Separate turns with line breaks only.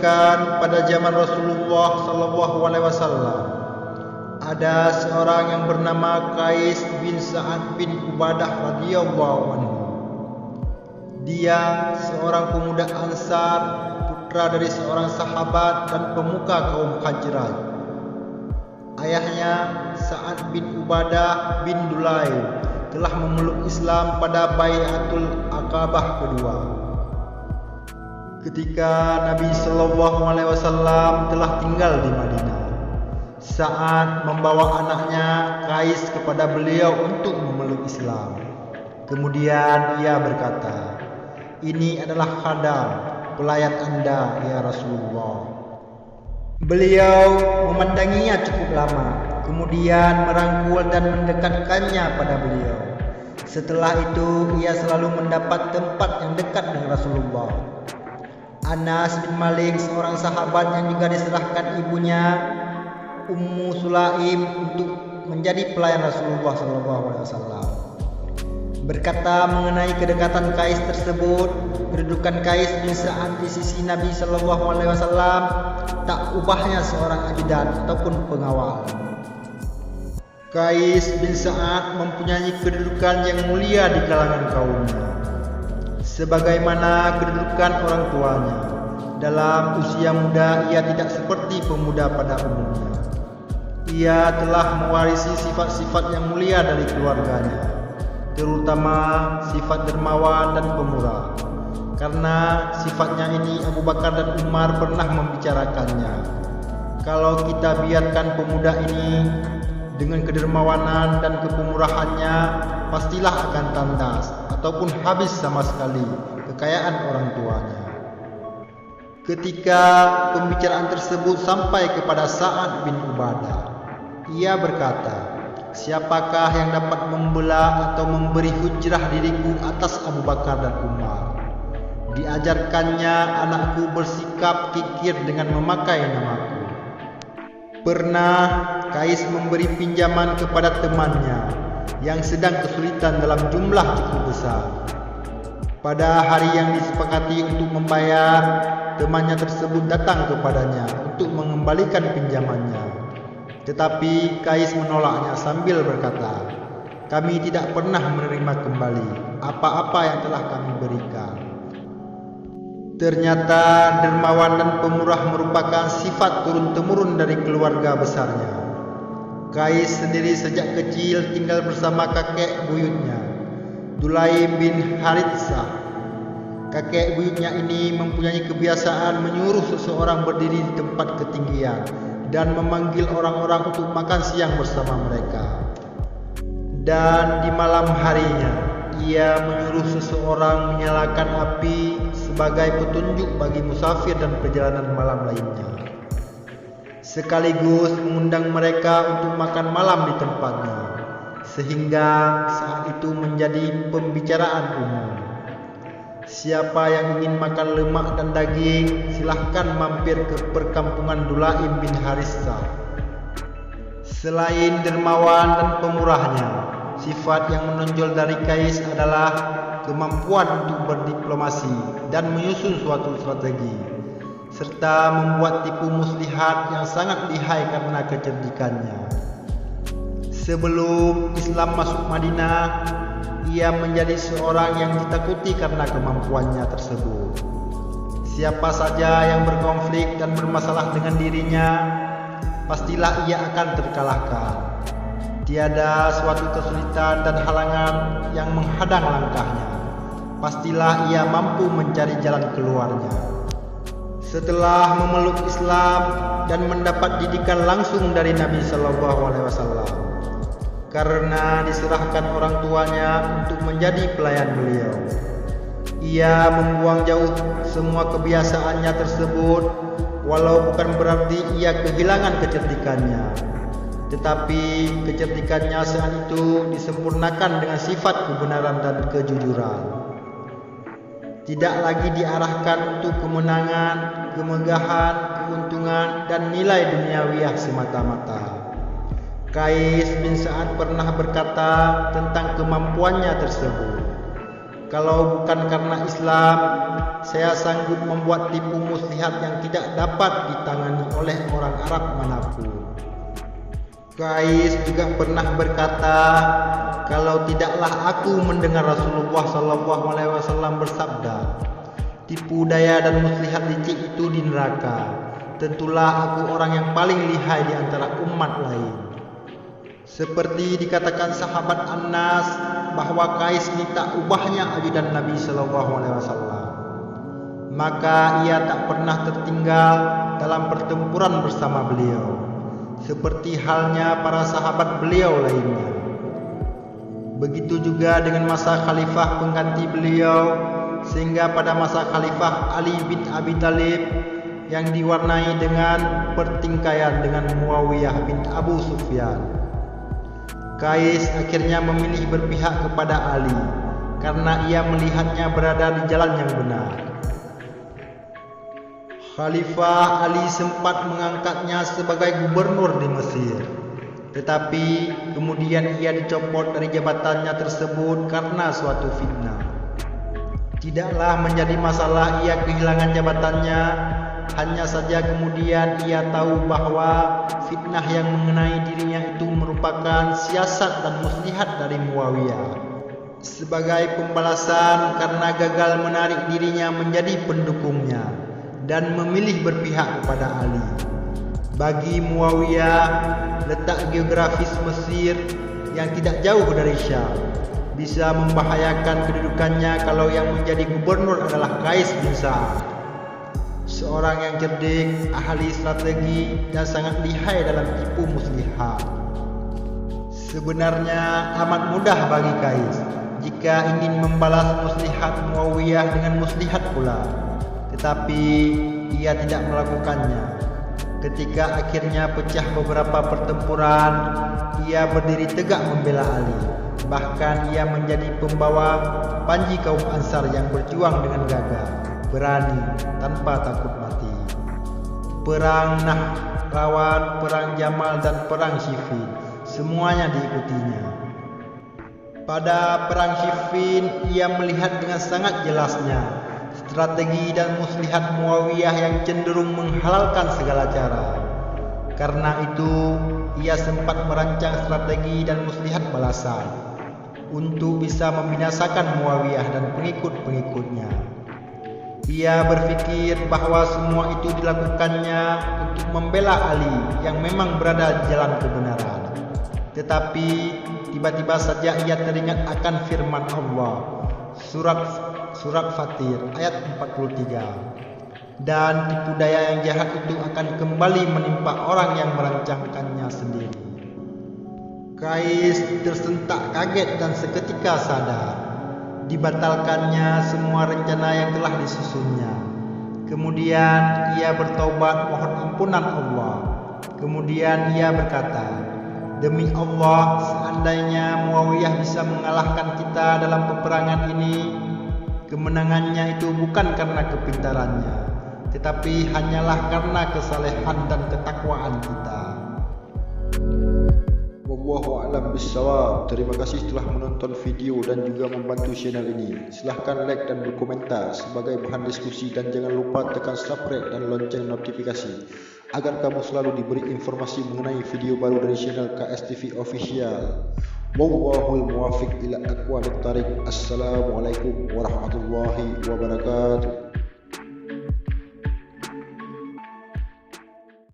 dikisahkan pada zaman Rasulullah SAW ada seorang yang bernama Qais bin Sa'ad bin Ubadah radhiyallahu anhu. Dia seorang pemuda Ansar, putra dari seorang sahabat dan pemuka kaum Khazraj. Ayahnya Sa'ad bin Ubadah bin Dulaim telah memeluk Islam pada Bai'atul Aqabah kedua. Ketika Nabi SAW telah tinggal di Madinah, Sa'ad membawa anaknya Qais kepada beliau untuk memeluk Islam. Kemudian ia berkata, "Ini adalah khadam, pelayan Anda, ya Rasulullah." Beliau memandanginya cukup lama, kemudian merangkul dan mendekatkannya pada beliau. Setelah itu, ia selalu mendapat tempat yang dekat dengan Rasulullah. Anas bin Malik, seorang sahabat yang juga diserahkan ibunya Ummu Sulaim untuk menjadi pelayan Rasulullah SAW, berkata mengenai kedekatan Qais tersebut, kedudukan Qais bin Sa'ad di sisi Nabi SAW tak ubahnya seorang ajudan ataupun pengawal. Qais bin Sa'ad mempunyai kedudukan yang mulia di kalangan kaumnya, sebagaimana kedudukan orang tuanya. Dalam usia muda ia tidak seperti pemuda pada umumnya. Ia telah mewarisi sifat-sifat yang mulia dari keluarganya, terutama sifat dermawan dan pemurah. Karena sifatnya ini, Abu Bakar dan Umar pernah membicarakannya. Kalau kita biarkan pemuda ini dengan kedermawanan dan kepemurahannya, pastilah akan tandas ataupun habis sama sekali kekayaan orang tuanya. Ketika pembicaraan tersebut sampai kepada Sa'ad bin Ubadah, ia berkata, "Siapakah yang dapat membelah atau memberi hujrah diriku atas Abu Bakar dan Umar?" Diajarkannya anakku bersikap kikir dengan memakai namaku. Pernah Qais memberi pinjaman kepada temannya yang sedang kesulitan dalam jumlah cukup besar. Pada hari yang disepakati untuk membayar, temannya tersebut datang kepadanya untuk mengembalikan pinjamannya. Tetapi Qais menolaknya sambil berkata, "Kami tidak pernah menerima kembali apa-apa yang telah kami berikan." Ternyata dermawan dan pemurah merupakan sifat turun-temurun dari keluarga besarnya. Qais sendiri sejak kecil tinggal bersama kakek buyutnya, Dulaim bin Haritsah. Kakek buyutnya ini mempunyai kebiasaan menyuruh seseorang berdiri di tempat ketinggian dan memanggil orang-orang untuk makan siang bersama mereka. Dan di malam harinya, ia menyuruh seseorang menyalakan api sebagai petunjuk bagi musafir dan perjalanan malam lainnya, sekaligus mengundang mereka untuk makan malam di tempatnya, sehingga saat itu menjadi pembicaraan umum. Siapa yang ingin makan lemak dan daging, silahkan mampir ke perkampungan Dulaim bin Haritsah. Selain dermawan dan pemurahnya, sifat yang menonjol dari Qais adalah kemampuan untuk berdiplomasi dan menyusun suatu strategi, serta membuat tipu muslihat yang sangat lihai karena kecerdikannya. Sebelum Islam masuk Madinah, ia menjadi seorang yang ditakuti karena kemampuannya tersebut. Siapa saja yang berkonflik dan bermasalah dengan dirinya, pastilah ia akan terkalahkan. Tiada suatu kesulitan dan halangan yang menghadang langkahnya. Pastilah ia mampu mencari jalan keluarnya. Setelah memeluk Islam dan mendapat didikan langsung dari Nabi SAW, karena diserahkan orang tuanya untuk menjadi pelayan beliau, ia membuang jauh semua kebiasaannya tersebut. Walau bukan berarti ia kehilangan kecerdikannya, tetapi kecerdikannya saat itu disempurnakan dengan sifat kebenaran dan kejujuran. Tidak lagi diarahkan untuk kemenangan, kemegahan, keuntungan, dan nilai duniawiah semata-mata. Qais bin Sa'ad pernah berkata tentang kemampuannya tersebut, Kalau bukan karena Islam, saya sanggup membuat tipu muslihat yang tidak dapat ditangani oleh orang Arab manapun. Qais juga pernah berkata, kalau tidaklah aku mendengar Rasulullah SAW bersabda, tipu daya dan muslihat licik itu di neraka, tentulah aku orang yang paling lihai di antara umat lain. Seperti dikatakan sahabat Anas bahwa Qais minta ubahnya ajudan Nabi SAW, maka ia tak pernah tertinggal dalam pertempuran bersama beliau, seperti halnya para sahabat beliau lainnya. Begitu juga dengan masa khalifah pengganti beliau, sehingga pada masa khalifah Ali bin Abi Thalib yang diwarnai dengan pertingkaian dengan Muawiyah bin Abu Sufyan, Qais akhirnya memilih berpihak kepada Ali karena ia melihatnya berada di jalan yang benar. Khalifah Ali sempat mengangkatnya sebagai gubernur di Mesir, tetapi kemudian ia dicopot dari jabatannya tersebut karena suatu fitnah. Tidaklah menjadi masalah ia kehilangan jabatannya, hanya saja kemudian ia tahu bahwa fitnah yang mengenai dirinya itu merupakan siasat dan muslihat dari Muawiyah, sebagai pembalasan karena gagal menarik dirinya menjadi pendukungnya dan memilih berpihak kepada Ali. Bagi Muawiyah, letak geografis Mesir yang tidak jauh dari Syam bisa membahayakan kedudukannya kalau yang menjadi gubernur adalah Qais bin Sa'ad, seorang yang cerdik, ahli strategi, dan sangat lihai dalam tipu muslihat. Sebenarnya amat mudah bagi Qais jika ingin membalas muslihat Muawiyah dengan muslihat pula, tetapi ia tidak melakukannya. Ketika akhirnya pecah beberapa pertempuran, ia berdiri tegak membela Ali. Bahkan ia menjadi pembawa panji kaum Ansar yang berjuang dengan gagah, berani, tanpa takut mati. Perang Nahrawan, perang Jamal, dan perang Siffin, semuanya diikutinya. Pada perang Siffin, ia melihat dengan sangat jelasnya strategi dan muslihat Muawiyah yang cenderung menghalalkan segala cara. Karena itu, ia sempat merancang strategi dan muslihat balasan untuk bisa membinasakan Muawiyah dan pengikut-pengikutnya. Ia berpikir bahwa semua itu dilakukannya untuk membela Ali yang memang berada di jalan kebenaran. Tetapi tiba-tiba saja ia teringat akan firman Allah, Surat Fatir ayat 43. Dan tipu daya yang jahat itu akan kembali menimpa orang yang merancangkannya sendiri. Qais tersentak kaget dan seketika sadar. Dibatalkannya semua rencana yang telah disusunnya. Kemudian ia bertaubat mohon ampunan Allah. Kemudian ia berkata, demi Allah, seandainya Muawiyah bisa mengalahkan kita dalam peperangan ini, kemenangannya itu bukan karena kepintarannya, tetapi hanyalah karena kesalehan dan ketakwaan kita. Wallahu a'lam bishawab. Terima kasih telah menonton video dan juga membantu channel ini. Silahkan like dan berkomentar sebagai bahan diskusi, dan jangan lupa tekan subscribe dan lonceng notifikasi agar kamu selalu diberi informasi mengenai video baru dari channel KSTV Official. Wallahul muwafiq ila aqwamit thariq. Assalamualaikum warahmatullahi wabarakatuh.